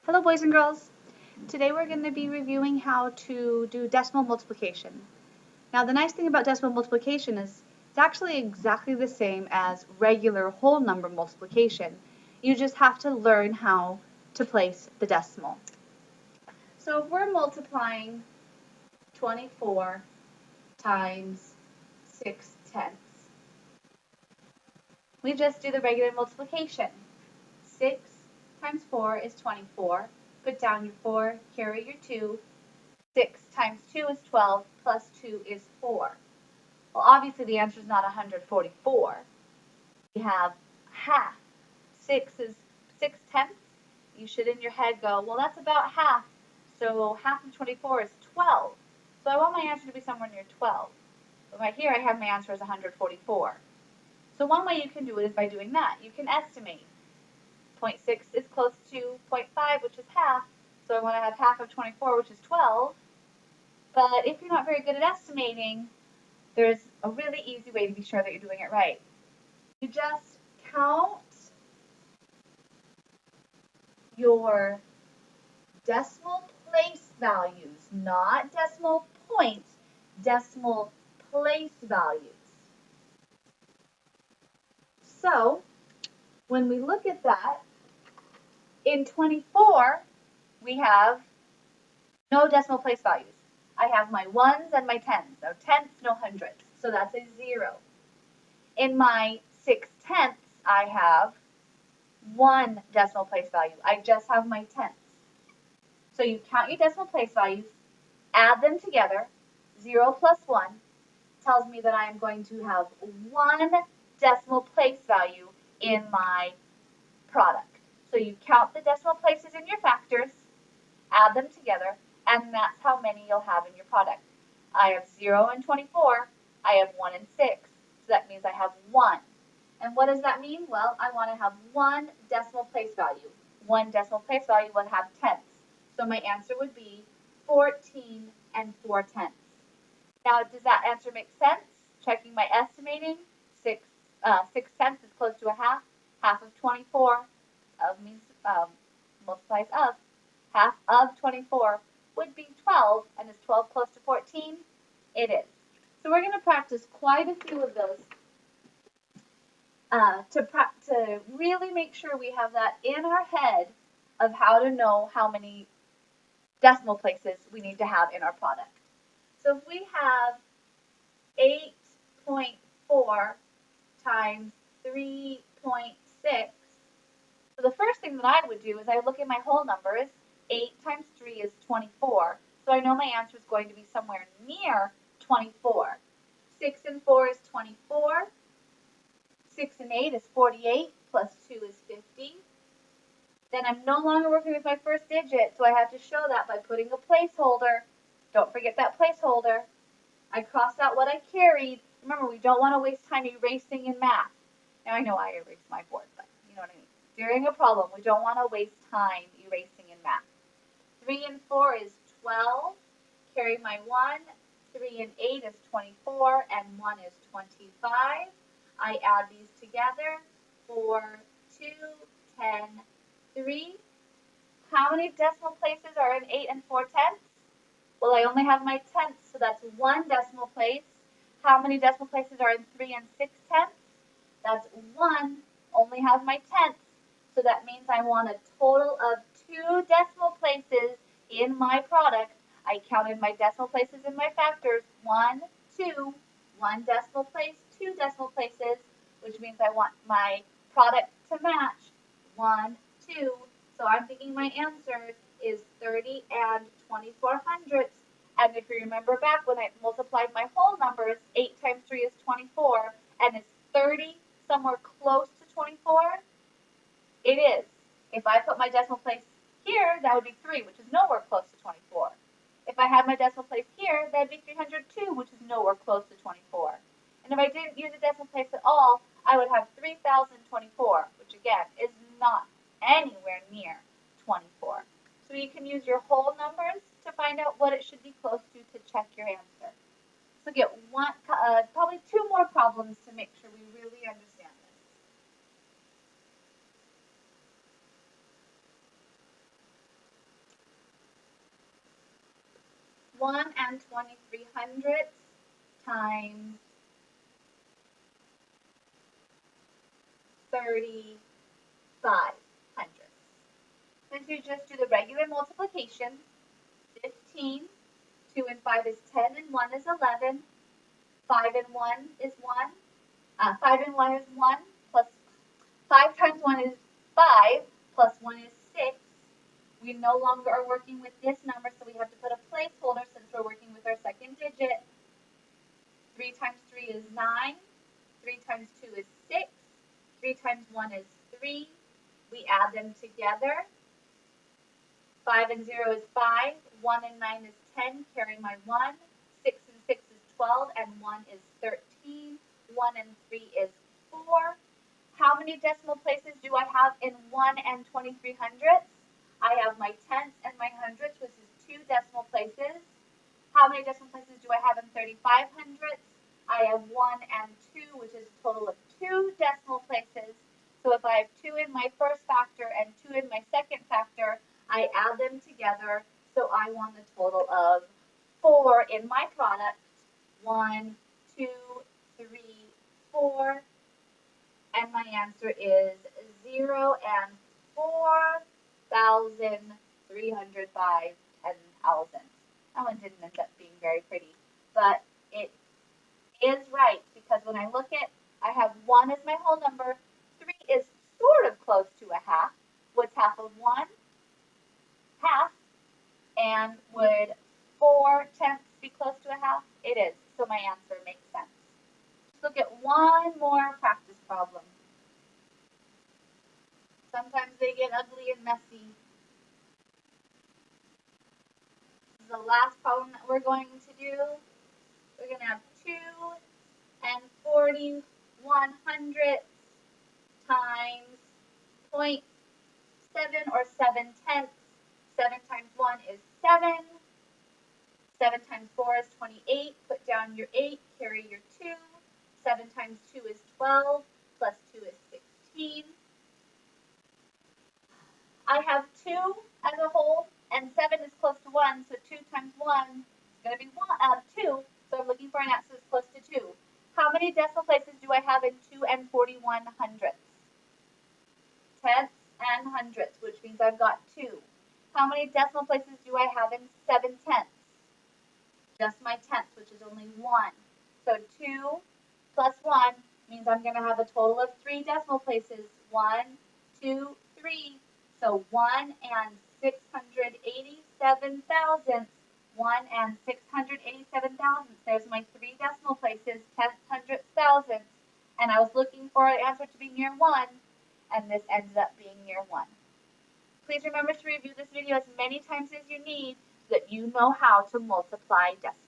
Hello boys and girls. Today we're going to be reviewing how to do decimal multiplication. Now the nice thing about decimal multiplication is it's actually exactly the same as regular whole number multiplication. You just have to learn how to place the decimal. So if we're multiplying 24 times 6/10, we just do the regular multiplication. 6 times 4 is 24. Put down your 4, carry your 2. 6 times 2 is 12, plus 2 is 4. Well, obviously the answer is not 144. We have half. 6 is 6/10. You should in your head go, well, that's about half. So half of 24 is 12. So I want my answer to be somewhere near 12. But right here I have my answer as 144. So one way you can do it is by doing that. You can estimate. 0.6 is close to 0.5, which is half. So I want to have half of 24, which is 12. But if you're not very good at estimating, there's a really easy way to be sure that you're doing it right. You just count your decimal place values, not decimal points, decimal place values. So when we look at that, in 24, we have no decimal place values. I have my ones and my tens. No tenths, no hundredths. So that's a 0. In my 6/10, I have 1 decimal place value. I just have my tenths. So you count your decimal place values, add them together. 0 plus 1 tells me that I am going to have 1 decimal place value in my product. So you count the decimal places in your factors, add them together, and that's how many you'll have in your product. I have 0 and 24. I have 1 and 6. So that means I have 1. And what does that mean? Well, I want to have 1 decimal place value. 1 decimal place value would have tenths. So my answer would be 14 and 4/10. Now, does that answer make sense? Checking my estimating, 6/10 is close to a half. Half of 24 means multiplies of. Half of 24 would be 12, and is 12 close to 14? It is. So we're going to practice quite a few of those to really make sure we have that in our head of how to know how many decimal places we need to have in our product. So if we have 8.4 times 3.6, so the first thing that I would do is I look at my whole numbers. 8 times 3 is 24. So I know my answer is going to be somewhere near 24. 6 and 4 is 24. 6 and 8 is 48, plus 2 is 50. Then I'm no longer working with my first digit, so I have to show that by putting a placeholder. Don't forget that placeholder. I crossed out what I carried. Remember, we don't want to waste time erasing in math. Now, I know I erased my board, but you know what I mean. During a problem, we don't want to waste time erasing in math. 3 and 4 is 12. Carry my 1. 3 and 8 is 24, and 1 is 25. I add these together. 4, 2, 10, 3. How many decimal places are in 8 and 4/10? Well, I only have my tenths, so that's 1 decimal place. How many decimal places are in 3 and 6/10? That's 1. Only have my tenths. So that means I want a total of 2 decimal places in my product. I counted my decimal places in my factors. 1, 2, 1 decimal place, 2 decimal places, which means I want my product to match. 1, 2. So I'm thinking my answer is 30 and 24 hundredths. And if you remember back when I multiplied my whole numbers, 8 times 3 is 24, and is 30 somewhere close to 24? It is. If I put my decimal place here, that would be 3, which is nowhere close to 24. If I had my decimal place here, that would be 302, which is nowhere close to 24. And if I didn't use a decimal place at all, I would have 3024, which again is not anywhere near 24. So you can use your whole numbers to find out what it should be close to check your answer. So get probably 2 more problems to make sure we really understand this. 1 and 23 hundredths times 35 hundredths. Since you just do the regular multiplication, 15, 2 and 5 is 10, and 1 is 11, 5 and 1 is 1, 5 and 1 is 1, plus 5 times 1 is 5, plus 1 is 6. We no longer are working with this number, so we have to put a placeholder since we're working with our second digit. 3 times 3 is 9, 3 times 2 is 6, 3 times 1 is 3. We add them together. 5 and 0 is 5, 1 and 9 is 10, carry my 1, 6 and 6 is 12, and 1 is 13, 1 and 3 is 4. How many decimal places do I have in 1 and 23 hundredths? I have my tenths and my hundredths, which is 2 decimal places. How many decimal places do I have in 35 hundredths? I have 1 and 2, which is a total of 2 decimal places. So if I have 2 in my first factor and 2 in my second factor, I add them together. So I want a total of 4 in my product. 1, 2, 3, 4. And my answer is 0 and 4,305 10,000. That one didn't end up being very pretty, but it is right because when I look at, I have 1 as my whole number, 3 is sort of close to a half. What's half of 1? Half. And would 4 tenths be close to a half? It is, so my answer makes sense. Let's look at one more practice problem. Sometimes they get ugly and messy. This is the last problem that we're going to do. We're going to have 2 and 41 hundredths times 0.7 or 7 tenths. 7 times 1 is 7. 7 times 4 is 28. Put down your 8, carry your 2. 7 times 2 is 12, plus 2 is 16. I have 2 as a whole, and 7 is close to 1, so 2 times 1 is going to be 2. So I'm looking for an answer that's close to 2. How many decimal places do I have in 2 and 41 hundredths? Tenths and hundredths, which means I've got 2. How many decimal places do I have in 7 tenths? Just my tenths, which is only 1. So 2 plus 1 means I'm going to have a total of 3 decimal places. 1, 2, 3. So 1 and 687 thousandths. 1 and 687 thousandths. There's my 3 decimal places, tenths, hundredths, thousandths. And I was looking for an answer to be near 1, and this ended up being near 1. Please remember to review this video as many times as you need so that you know how to multiply decimals.